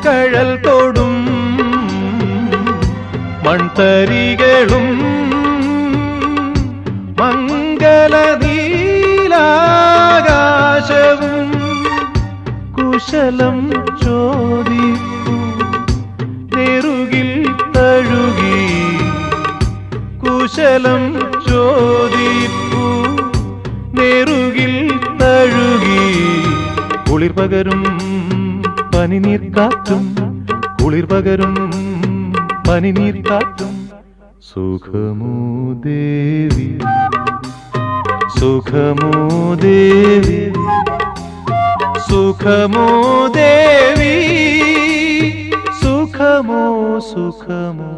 കഴൽ തൊടും മൺതരികളും മംഗളനീലാകാശവും കുശലം ചോദിപ്പൂ നെറുകിൽ തഴുകി കുശലം ചോദിപ്പൂ നെറുകിൽ തഴുകി കുളിർ പകരും പനിനീർ കാറ്റും കുളിർ പകരും പനിനീർ കാറ്റും സുഖമോ ദേവി സുഖമോ ദേവി സുഖമോ ദേവി സുഖമോ സുഖമോ